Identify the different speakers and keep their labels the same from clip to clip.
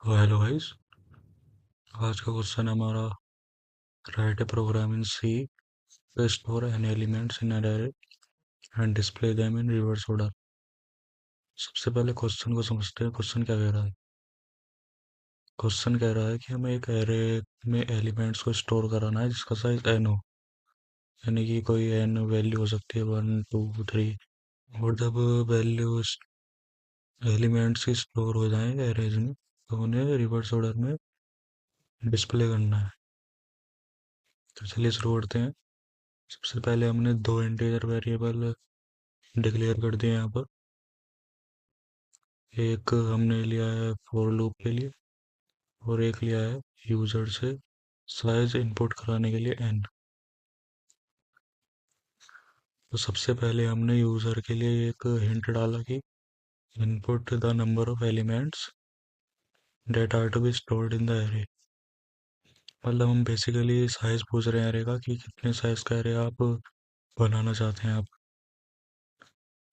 Speaker 1: Hello guys. आज का question हमारा write a program in C to store any elements in an array and display them in reverse order। सबसे पहले question को समझते हैं। क्वेश्चन क्या कह रहा है? क्वेश्चन कह रहा है कि हमें एक एरे में एलिमेंट्स को स्टोर कराना है जिसका साइज n हो, यानी कि कोई n वैल्यू हो सकती है, 1 2 3। और जब वैल्यू एलिमेंट्स की स्टोर हो जाए एरेज में तो उन्हें रिवर्स ऑर्डर में डिस्प्ले करना है। तो चलिए शुरू करते हैं। सबसे पहले हमने दो इंटीजर वेरिएबल डिक्लेयर कर दिए यहाँ पर। एक हमने लिया है फॉर लूप के लिए और एक लिया है यूजर से साइज इनपुट कराने के लिए n। तो सबसे पहले हमने यूजर के लिए एक हिंट डाला कि input the number of elements that are to be stored in the array. मतलब हम बेसिकली साइज पूछ रहे हैं एरे का कि कितने साइज का एरे आप बनाना चाहते हैं आप।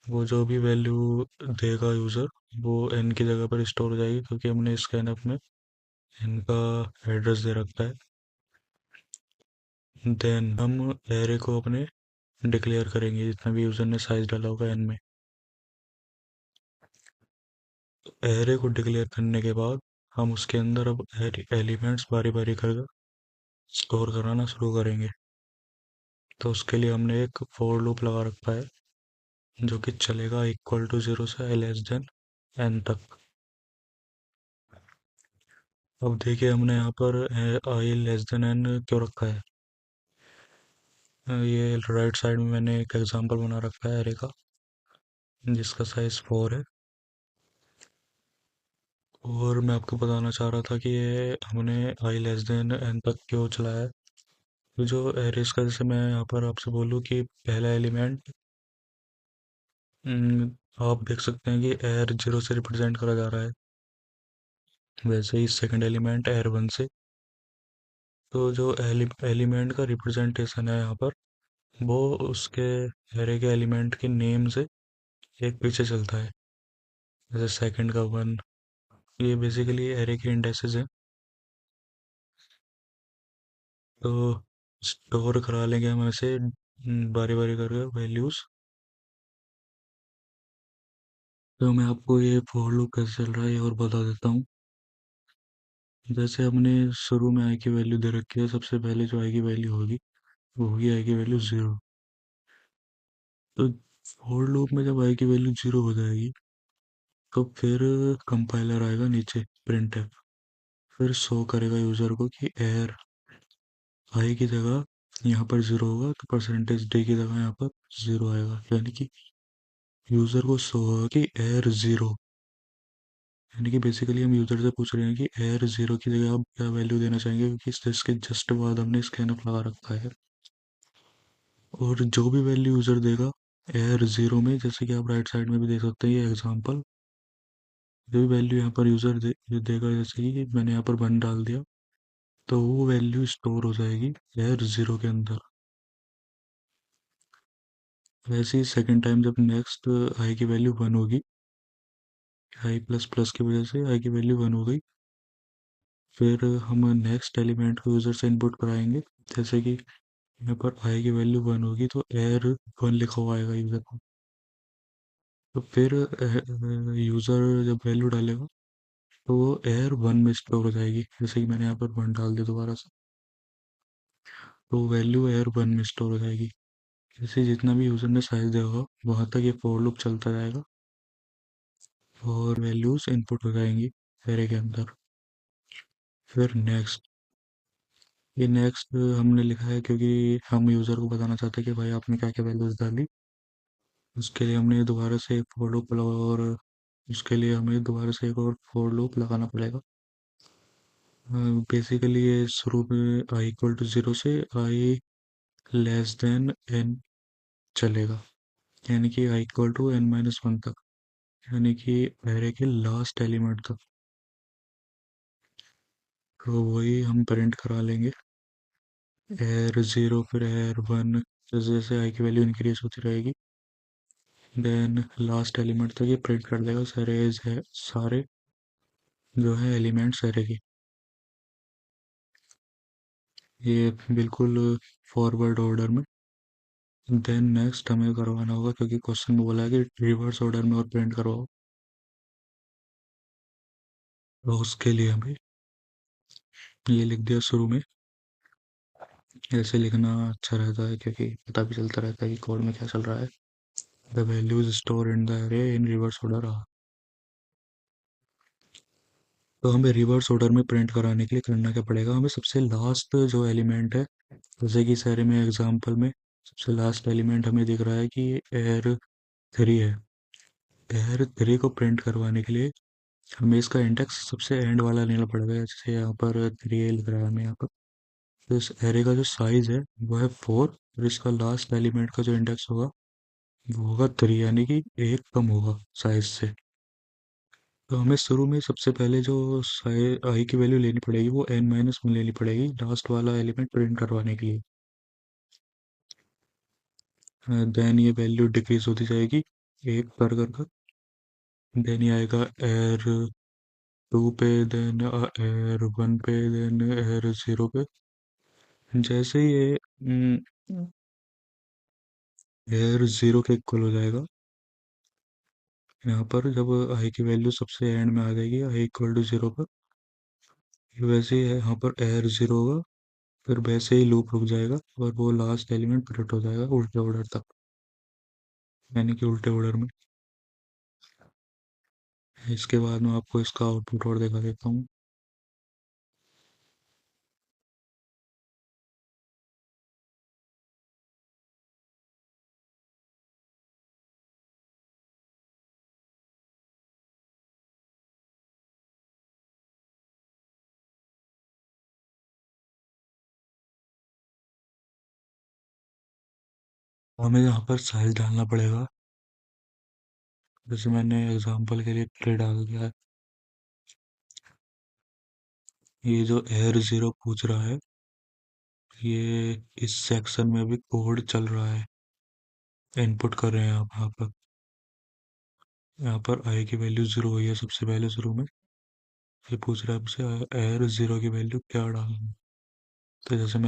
Speaker 1: वो जो भी वैल्यू देगा यूज़र वो n की जगह पर स्टोर हो जाएगी, क्योंकि हमने स्कैनफ में n का एड्रेस दे रखा है। देन हम एरे को अपने डिक्लेयर करेंगे जितना भी यूज़र ने साइज डाला होगा n में। एरे को डिक्लेयर करने के बाद हम उसके अंदर अब एलिमेंट्स बारी बारी कर स्टोर कराना शुरू करेंगे। तो उसके लिए हमने एक फोर लूप लगा रखा है जो कि चलेगा इक्वल टू 0 से लेस देन n तक। अब देखिए हमने यहाँ पर आई लेस देन n क्यों रखा है। ये राइट साइड में मैंने एक एग्जांपल बना रखा है एरे का जिसका साइज 4 है। और मैं आपको बताना चाह रहा था कि ये हमने आई लेस देन n तक क्यों चलाया है। तो जो एरेस का, जैसे मैं यहाँ पर आपसे बोलूँ कि पहला एलिमेंट आप देख सकते हैं कि एयर 0 से रिप्रेजेंट करा जा रहा है, वैसे ही सेकंड एलिमेंट एयर 1 से। तो जो एलिमेंट का रिप्रेजेंटेशन है यहाँ पर वो उसके एरे के एलिमेंट के नेम से एक पीछे चलता है। जैसे सेकंड का 1, ये बेसिकली एरे के इंडेक्सेस हैं। तो स्टोर करा लेंगे हम ऐसे बारी बारी करके वैल्यूज़। तो मैं आपको ये फॉर लूप कैसे चल रहा है ये और बता देता हूँ। जैसे हमने शुरू में आई की वैल्यू दे रखी है, सबसे पहले जो आई की वैल्यू होगी वो होगी आई की वैल्यू 0। तो फॉर लूप में जब आई की वैल्यू 0 हो जाएगी तो फिर कंपाइलर आएगा नीचे प्रिंट है, फिर शो करेगा यूज़र को कि एयर आई की जगह यहाँ पर 0 होगा तो परसेंटेज डी की जगह यहाँ पर 0 आएगा, यानी कि यूज़र को शो होगा कि एयर 0। यानी कि बेसिकली हम यूज़र से पूछ रहे हैं कि एयर 0 की जगह आप क्या वैल्यू देना चाहेंगे, क्योंकि इसके जस्ट बाद हमने स्कैनअप लगा रखा है। और जो भी वैल्यू यूज़र देगा एयर 0 में, जैसे कि आप राइट साइड में भी देख सकते हैं ये एग्जांपल, जो भी वैल्यू यहाँ पर यूज़र देगा, जैसे कि मैंने यहाँ पर 1 डाल दिया तो वो वैल्यू स्टोर हो जाएगी एयर 0 के अंदर। वैसे ही सेकेंड टाइम जब नेक्स्ट आई की वैल्यू 1 होगी, आई प्लस प्लस की वजह से आई की वैल्यू 1 हो गई, फिर हम नेक्स्ट एलिमेंट को यूज़र से इनपुट कराएंगे। जैसे कि यहाँ पर आई की वैल्यू 1 होगी तो एयर 1 लिखा हुआ आएगा यूज़र को। तो फिर यूज़र जब वैल्यू डालेगा तो वो एयर 1 में स्टोर हो जाएगी, जैसे कि मैंने यहाँ पर 1 डाल दिया दोबारा से, तो वैल्यू एयर 1 में स्टोर हो जाएगी। जैसे जितना भी यूज़र ने साइज दिया होगा वहाँ तक ये फॉर लूप चलता जाएगा और वैल्यूज़ इनपुट हो जाएंगी एरे के अंदर। फिर नेक्स्ट, ये नेक्स्ट हमने लिखा है क्योंकि हम यूज़र को बताना चाहते हैं कि भाई आपने क्या क्या वैल्यूज़ डाली। उसके लिए हमने दोबारा से एक फॉर लूप और उसके लिए हमें दोबारा से एक और फॉर लूप लगाना पड़ेगा। बेसिकली ये शुरू में आई इक्वल टू 0 से आई लेस देन n चलेगा, यानी कि आई इक्वल टू n-1 तक, यानी कि एरे के लास्ट एलिमेंट तक। तो वही हम प्रिंट करा लेंगे एयर 0 फिर एयर 1, जैसे जैसे आई की वैल्यू इंक्रीज होती रहेगी देन लास्ट एलिमेंट तक ये प्रिंट कर देगा सारे एज है सारे जो है एलिमेंट्स एरे की। ये बिल्कुल फॉरवर्ड ऑर्डर में। देन नेक्स्ट हमें करवाना होगा, क्योंकि क्वेश्चन में बोला है कि रिवर्स ऑर्डर में और प्रिंट करवाओ। तो उसके लिए हमें ये लिख दिया शुरू में। ऐसे लिखना अच्छा रहता है, क्योंकि पता भी चलता रहता है कि कोड में क्या चल रहा है। The values store in the array in reverse order are. तो हमें रिवर्स ऑर्डर में प्रिंट कराने के लिए करना क्या पड़ेगा, हमें सबसे लास्ट जो एलिमेंट है, जैसे कि इस एरे में एग्जांपल में सबसे लास्ट एलिमेंट हमें दिख रहा है कि एयर 3 है। एयर 3 को प्रिंट करवाने के लिए हमें इसका इंडेक्स सबसे एंड वाला लेना पड़ेगा। जैसे यहाँ पर 3 लिख रहा है हमें यहाँ पर। तो इस एरे का जो साइज है वो है 4, और इसका लास्ट एलिमेंट का जो इंडेक्स होगा वो होगा 3, यानी कि एक कम होगा साइज से। तो हमें शुरू में सबसे पहले जो आई की वैल्यू लेनी पड़ेगी वो n में लेनी पड़ेगी, लास्ट वाला एलिमेंट प्रिंट करवाने के लिए। देन ये वैल्यू डिक्रीज होती जाएगी एक कर। देन ये आएगा एयर 2 पे, देन एयर 1 पे, देन एयर 0 पे। जैसे ये एयर 0 के इक्वल हो जाएगा, यहाँ पर जब आई की वैल्यू सबसे एंड में आ जाएगी आई इक्वल टू 0 पर, वैसे ही है यहाँ पर एयर 0 होगा। फिर वैसे ही लूप रुक जाएगा और वो लास्ट एलिमेंट प्रिंट हो जाएगा उल्टे ऑर्डर तक, यानी कि उल्टे ऑर्डर में। इसके बाद मैं आपको इसका आउटपुट और दिखा देता हूँ। हमें यहाँ पर साइज डालना पड़ेगा। जैसे मैंने एग्जांपल के लिए 3 डाल दिया है। ये जो एयर 0 पूछ रहा है, ये इस सेक्शन में भी कोड चल रहा है, इनपुट कर रहे हैं आप यहाँ पर। यहाँ पर आई की वैल्यू 0 हुई है सबसे पहले शुरू में। ये पूछ रहा है आपसे एयर 0 की वैल्यू क्या डालनी है। तो जैसे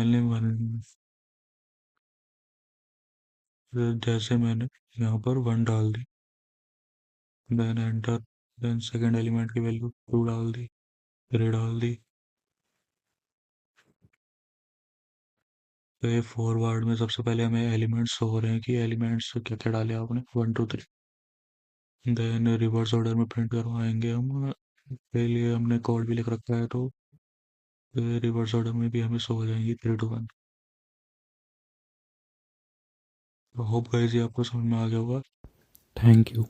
Speaker 1: मैंने यहाँ पर 1 डाल दी, then enter. Then second element की वैल्यू 2 डाल दी, 3 डाल दी। तो ये फॉरवर्ड में सबसे पहले हमें एलिमेंट्स हो रहे हैं कि एलिमेंट्स क्या क्या डाले आपने, 1 2 3। देन रिवर्स ऑर्डर में प्रिंट करवाएंगे हम। के लिए हमने कोड भी लिख रखा है, तो रिवर्स ऑर्डर में भी हमें शो हो जाएंगी 3 2 1। तो होप गाइस ये आपको समझ में आ गया होगा। Thank you.